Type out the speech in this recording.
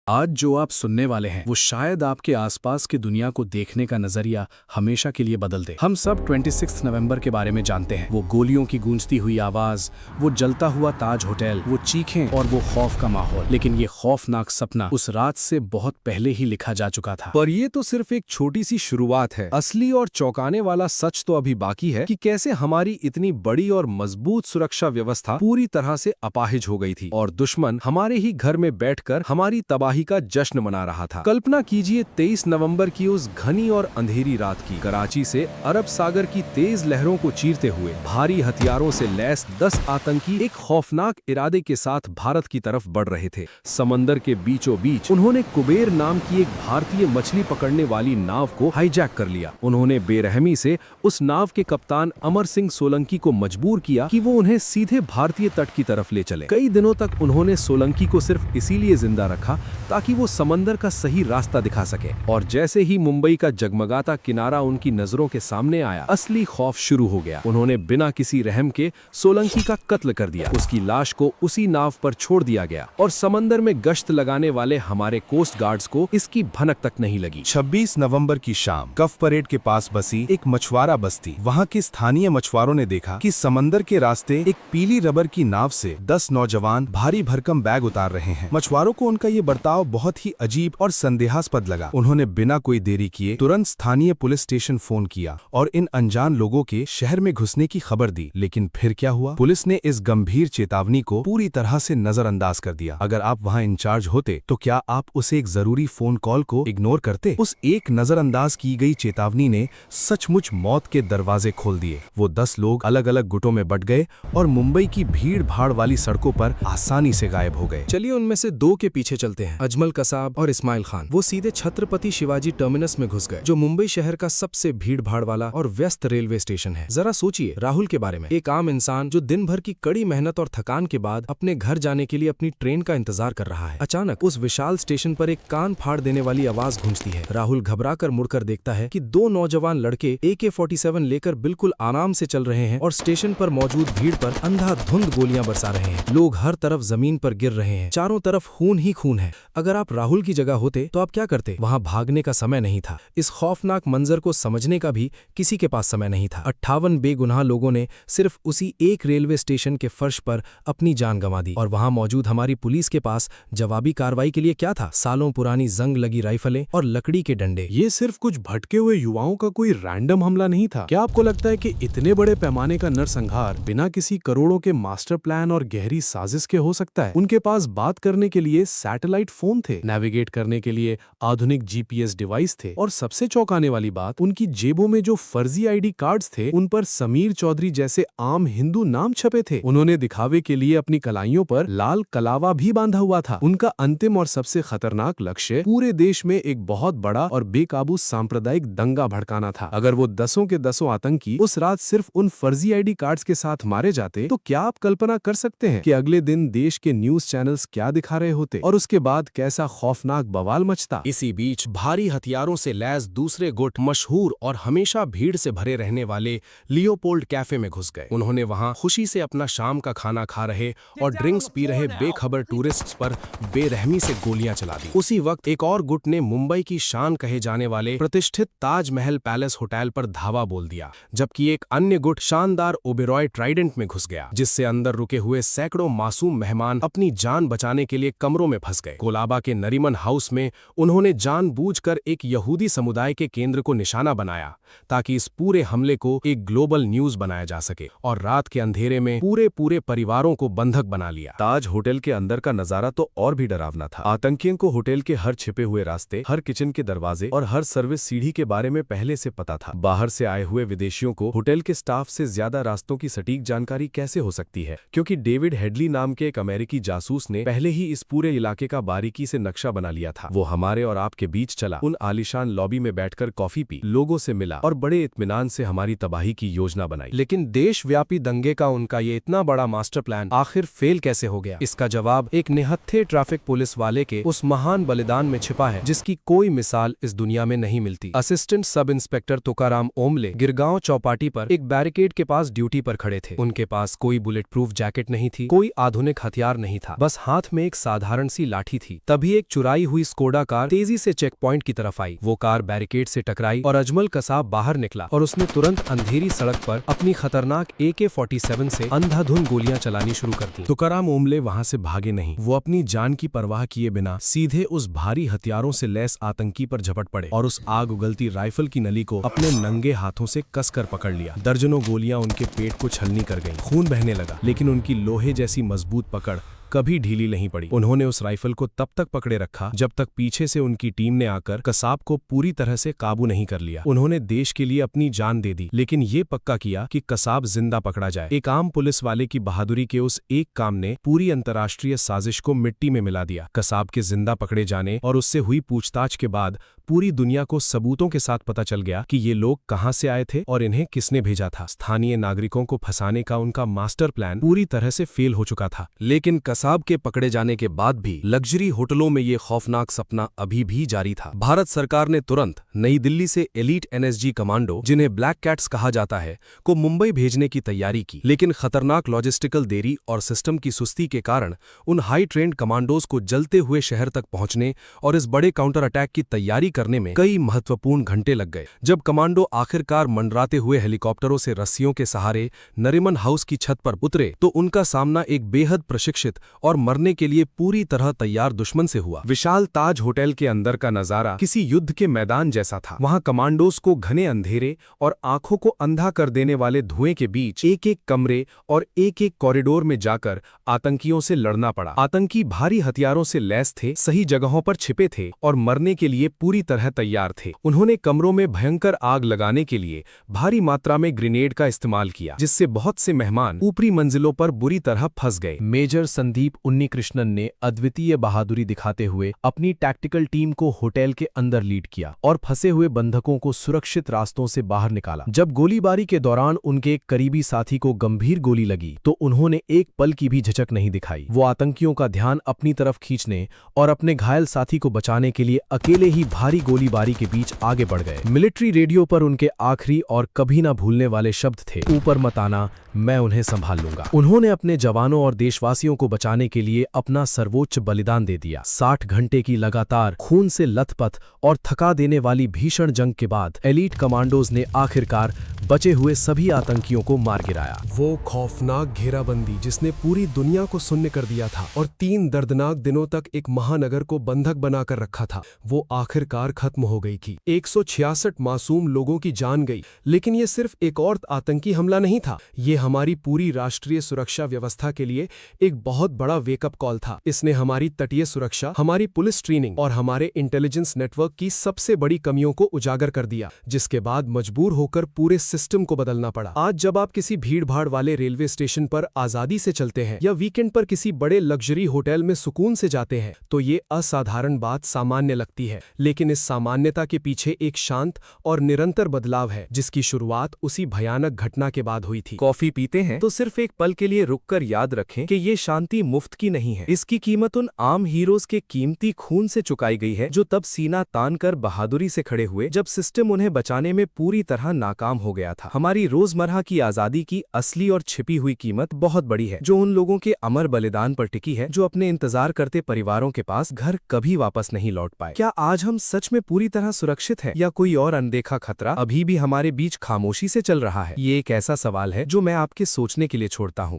आज जो आप सुनने वाले हैं वो शायद आपके आसपास की दुनिया को देखने का नजरिया हमेशा के लिए बदल दे। हम सब 26 नवंबर के बारे में जानते हैं। वो गोलियों की गूंजती हुई आवाज, वो जलता हुआ ताज होटल, वो चीखें और वो खौफ का माहौल। लेकिन ये खौफनाक सपना उस रात से बहुत पहले ही लिखा जा चुका था। पर ये तो सिर्फ एक छोटी सी शुरुआत है। असली और चौंकाने वाला सच तो अभी बाकी है कि कैसे हमारी इतनी बड़ी और मजबूत सुरक्षा व्यवस्था पूरी तरह से अपाहिज हो गई थी और दुश्मन हमारे ही घर में बैठकर हमारी तबाही का जश्न मना रहा था। कल्पना कीजिए 23 नवंबर की उस घनी और अंधेरी रात की। कराची से अरब सागर की तेज लहरों को चीरते हुए भारी हथियारों से लैस 10 आतंकी एक खौफनाक इरादे के साथ भारत की तरफ बढ़ रहे थे। समंदर के बीचों बीच उन्होंने कुबेर नाम की एक भारतीय मछली पकड़ने वाली नाव को हाईजैक कर लिया। उन्होंने बेरहमी से उस नाव के कप्तान अमर सिंह सोलंकी को मजबूर किया कि वो उन्हें सीधे भारतीय तट की तरफ ले चले। कई दिनों तक उन्होंने सोलंकी को सिर्फ इसीलिए जिंदा रखा ताकि वो समंदर का सही रास्ता दिखा सके। और जैसे ही मुंबई का जगमगाता किनारा उनकी नजरों के सामने आया, असली खौफ शुरू हो गया। उन्होंने बिना किसी रहम के सोलंकी का कत्ल कर दिया। उसकी लाश को उसी नाव पर छोड़ दिया गया और समंदर में गश्त लगाने वाले हमारे कोस्ट गार्ड्स को इसकी भनक तक नहीं लगी। 26 नवंबर की शाम कफ परेड के पास बसी एक मछुआरा बस्ती। वहाँ के स्थानीय मछुआरों ने देखा कि समंदर के रास्ते एक पीली रबर की नाव से 10 नौजवान भारी भरकम बैग उतार रहे हैं। मछुआरों को उनका ये बर्ताव बहुत ही अजीब और संदेहास्पद लगा। उन्होंने बिना कोई देरी किए तुरंत स्थानीय पुलिस स्टेशन फोन किया और इन अनजान लोगों के शहर में घुसने की खबर दी। लेकिन फिर क्या हुआ? पुलिस ने इस गंभीर चेतावनी को पूरी तरह से नजरअंदाज कर दिया। अगर आप वहां इंचार्ज होते तो क्या आप उसे एक जरूरी फोन कॉल को इग्नोर करते? उस एक नजरअंदाज की गई चेतावनी ने सचमुच मौत के दरवाजे खोल दिए। वो 10 लोग अलग अलग गुटों में बट गए और मुंबई की भीड़ भाड़ वाली सड़कों पर आसानी से गायब हो गए। चलिए उनमें से 2 के पीछे चलते हैं, अजमल कसाब और इस्माइल खान। वो सीधे छत्रपति शिवाजी टर्मिनस में घुस गए, जो मुंबई शहर का सबसे भीड़ भाड़ वाला और व्यस्त रेलवे स्टेशन है। जरा सोचिए राहुल के बारे में, एक आम इंसान जो दिन भर की कड़ी मेहनत और थकान के बाद अपने घर जाने के लिए अपनी ट्रेन का इंतजार कर रहा है। अचानक उस विशाल स्टेशन पर एक कान फाड़ देने वाली आवाज गूंजती है। राहुल घबराकर मुड़कर देखता है कि 2 नौजवान लड़के AK-47 लेकर बिल्कुल आराम से चल रहे हैं और स्टेशन पर मौजूद भीड़ पर अंधाधुंध गोलियां बरसा रहे हैं। लोग हर तरफ जमीन पर गिर रहे हैं, चारों तरफ खून ही खून है। अगर आप राहुल की जगह होते तो आप क्या करते? वहां भागने का समय नहीं था। इस खौफनाक मंजर को समझने का भी किसी के पास समय नहीं था। 58 बेगुनाह लोगों ने सिर्फ उसी एक रेलवे स्टेशन के फर्श पर अपनी जान गंवा दी। और वहां मौजूद हमारी पुलिस के पास जवाबी कार्रवाई के लिए क्या था? सालों पुरानी जंग लगी राइफलें और लकड़ी के डंडे। ये सिर्फ कुछ भटके हुए युवाओं का कोई रैंडम हमला नहीं था। क्या आपको लगता है कि इतने बड़े पैमाने का नरसंहार बिना किसी करोड़ों के मास्टर प्लान और गहरी साजिश के हो सकता है? उनके पास बात करने के लिए सैटेलाइट फोन थे, नेविगेट करने के लिए आधुनिक GPS डिवाइस थे और सबसे चौंकाने वाली बात, उनकी जेबों में जो फर्जी ID कार्ड्स थे उन पर समीर चौधरी जैसे आम हिंदू नाम छपे थे। उन्होंने दिखावे के लिए अपनी कलाइयों पर लाल कलावा भी बांधा हुआ था। उनका अंतिम और सबसे खतरनाक लक्ष्य पूरे देश में एक बहुत बड़ा और बेकाबू सांप्रदायिक दंगा भड़काना था। अगर वो 10 के 10 आतंकी उस रात सिर्फ उन फर्जी ID कार्ड्स के साथ मारे जाते तो क्या आप कल्पना कर सकते हैं कि अगले दिन देश के न्यूज चैनल्स क्या दिखा रहे होते और उसके बाद कैसा खौफनाक बवाल मचता। इसी बीच भारी हथियारों से लैस दूसरे गुट मशहूर और हमेशा भीड़ से भरे रहने वाले लियोपोल्ड कैफे में घुस गए। उन्होंने वहां खुशी से अपना शाम का खाना खा रहे और ड्रिंक्स पी रहे बेखबर टूरिस्ट्स पर बेरहमी से गोलियां चला दी। उसी वक्त एक और गुट ने मुंबई की शान कहे जाने वाले प्रतिष्ठित ताजमहल पैलेस होटल पर धावा बोल दिया, जबकि एक अन्य गुट शानदार ओबेरॉय ट्राइडेंट में घुस गया, जिससे अंदर रुके हुए सैकड़ों मासूम मेहमान अपनी जान बचाने के लिए कमरों में फंस गए। कोलाबा के नरीमन हाउस में उन्होंने जानबूझकर एक यहूदी समुदाय के केंद्र को निशाना बनाया ताकि इस पूरे हमले को एक ग्लोबल न्यूज बनाया जा सके और रात के अंधेरे में पूरे परिवारों को बंधक बना लिया। ताज होटल के अंदर का नजारा तो और भी डरावना था। आतंकियों को होटल के हर छिपे हुए रास्ते, हर किचन के दरवाजे और हर सर्विस सीढ़ी के बारे में पहले से पता था। बाहर से आए हुए विदेशियों को होटल के स्टाफ से ज्यादा रास्तों की सटीक जानकारी कैसे हो सकती है, क्योंकि डेविड हेडली नाम के एक अमेरिकी जासूस ने पहले ही इस पूरे इलाके का बारीकी से नक्शा बना लिया था। वो हमारे और आपके बीच चला, उन आलीशान लॉबी में बैठकर कॉफी पी, लोगों से मिला और बड़े इत्मीनान से हमारी तबाही की योजना बनाई। लेकिन देशव्यापी दंगे का उनका ये इतना बड़ा मास्टर प्लान आखिर फेल कैसे हो गया? इसका जवाब एक निहत्थे ट्रैफिक पुलिस वाले के उस महान बलिदान में छिपा है जिसकी कोई मिसाल इस दुनिया में नहीं मिलती। Assistant sub inspector Tukaram Omle Girgaon Chowpatty पर एक बैरिकेड के पास ड्यूटी पर खड़े थे। उनके पास कोई बुलेट प्रूफ जैकेट नहीं थी, कोई आधुनिक हथियार नहीं था, बस हाथ में एक साधारण सी लाठी थी। तभी एक चुराई हुई स्कोडा कार तेजी से चेक पॉइंट की तरफ आई। वो कार बैरिकेड से टकराई और अजमल कसाब बाहर निकला और उसने तुरंत अंधेरी सड़क पर अपनी खतरनाक AK-47 से अंधाधुंध गोलियां चलानी शुरू कर दी। तुकाराम ओमले वहां से भागे नहीं। वो अपनी जान की परवाह किए बिना सीधे उस भारी हथियारों से लैस आतंकी पर झपट पड़े और उस आग उगलती राइफल की नली को अपने नंगे हाथों से कसकर पकड़ लिया। दर्जनों गोलियां उनके पेट को छलनी कर गईं। खून बहने लगा, लेकिन उनकी लोहे जैसी मजबूत पकड़ कभी ढीली नहीं पड़ी। उन्होंने उस राइफल को तब तक पकड़े रखा जब तक पीछे से उनकी टीम ने आकर कसाब को पूरी तरह से काबू नहीं कर लिया। उन्होंने देश के लिए अपनी जान दे दी, लेकिन ये पक्का किया कि कसाब जिंदा पकड़ा जाए। एक आम पुलिस वाले की बहादुरी के उस एक काम ने पूरी अंतर्राष्ट्रीय साजिश को मिट्टी में मिला दिया। कसाब के जिंदा पकड़े जाने और उससे हुई पूछताछ के बाद पूरी दुनिया को सबूतों के साथ पता चल गया कि ये लोग कहां से आए थे और इन्हें किसने भेजा था। स्थानीय नागरिकों को फंसाने का उनका मास्टर प्लान पूरी तरह से फेल हो चुका था। लेकिन कसाब के पकड़े जाने के बाद भी लग्जरी होटलों में ये खौफनाक सपना अभी भी जारी था। भारत सरकार ने तुरंत नई दिल्ली से एलीट NSG कमांडो, जिन्हें ब्लैक कैट्स कहा जाता है, को मुंबई भेजने की तैयारी की। लेकिन खतरनाक लॉजिस्टिकल देरी और सिस्टम की सुस्ती के कारण उन हाई ट्रेंड कमांडोज को जलते हुए शहर तक पहुंचने और इस बड़े काउंटर अटैक की तैयारी करने में कई महत्वपूर्ण घंटे लग गए। जब कमांडो आखिरकार मंडराते हुए हेलीकॉप्टरों से रस्सियों के सहारे नरीमन हाउस की छत पर उतरे तो उनका सामना एक बेहद प्रशिक्षित और मरने के लिए पूरी तरह तैयार दुश्मन से हुआ। विशाल ताज होटल के अंदर का नजारा किसी युद्ध के मैदान जैसा था। वहां कमांडोज को घने अंधेरे और आंखों को अंधा कर देने वाले धुएं के बीच एक एक कमरे और एक एक कॉरिडोर में जाकर आतंकियों से लड़ना पड़ा। आतंकी भारी हथियारों से लैस थे, सही जगहों पर छिपे थे और मरने के लिए पूरी तरह तैयार थे। उन्होंने कमरों में भयंकर आग लगाने के लिए भारी मात्रा में ग्रेनेड का इस्तेमाल किया, जिससे बहुत से मेहमान ऊपरी मंजिलों पर बुरी तरह फंस गए। मेजर संदीप उन्नीकृष्णन ने अद्वितीय बहादुरी दिखाते हुए अपनी टैक्टिकल टीम को होटल के अंदर लीड किया और फंसे हुए बंधकों को सुरक्षित रास्तों से बाहर निकाला। जब गोलीबारी के दौरान उनके एक करीबी साथी को गंभीर गोली लगी तो उन्होंने एक पल की भी झिझक नहीं दिखाई। वो आतंकियों का ध्यान अपनी तरफ खींचने और अपने घायल साथी को बचाने के लिए अकेले ही भारी गोलीबारी के बीच आगे बढ़ गए। मिलिट्री रेडियो पर उनके आखिरी और कभी ना भूलने वाले शब्द थे, ऊपर मत आना, मैं उन्हें संभाल लूंगा। उन्होंने अपने जवानों और देशवासियों को बचाने के लिए अपना सर्वोच्च बलिदान दे दिया। 60 घंटे की लगातार खून से लथपथ और थका देने वाली भीषण जंग के बाद एलीट कमांडोज ने आखिरकार बचे हुए सभी आतंकियों को मार गिराया। वो खौफनाक घेराबंदी जिसने पूरी दुनिया को सुन्न कर दिया था और 3 दर्दनाक दिनों तक एक महानगर को बंधक बनाकर रखा था, वो आखिरकार खत्म हो गई थी। 166 मासूम लोगों की जान गई, लेकिन ये सिर्फ एक और आतंकी हमला नहीं था। ये हमारी पूरी राष्ट्रीय सुरक्षा व्यवस्था के लिए एक बहुत बड़ा वेकअप कॉल था। इसने हमारी तटीय सुरक्षा, हमारी पुलिस ट्रेनिंग और हमारे इंटेलिजेंस नेटवर्क की सबसे बड़ी कमियों को उजागर कर दिया, जिसके बाद मजबूर होकर पूरे सिस्टम को बदलना पड़ा। आज जब आप किसी भीड़-भाड़ वाले रेलवे स्टेशन पर आजादी से चलते हैं या वीकेंड पर किसी बड़े लग्जरी होटल में सुकून से जाते हैं तो ये असाधारण बात सामान्य लगती है, लेकिन इस सामान्यता के पीछे एक शांत और निरंतर बदलाव है, जिसकी शुरुआत उसी भयानक घटना के बाद हुई थी। कॉफी पीते हैं तो सिर्फ एक पल के लिए रुककर याद रखें कि ये शांति मुफ्त की नहीं है। इसकी कीमत उन आम हीरोज के कीमती खून से चुकाई गई है जो तब सीना तान कर बहादुरी से खड़े हुए जब सिस्टम उन्हें बचाने में पूरी तरह नाकाम हो गया था। हमारी रोजमर्रा की आजादी की असली और छिपी हुई कीमत बहुत बड़ी है, जो उन लोगों के अमर बलिदान पर टिकी है जो अपने इंतजार करते परिवारों के पास घर कभी वापस नहीं लौट पाए। क्या आज हम सच में पूरी तरह सुरक्षित हैं या कोई और अनदेखा खतरा अभी भी हमारे बीच खामोशी से चल रहा है? ये एक ऐसा सवाल है जो मैं आपके सोचने के लिए छोड़ता हूँ।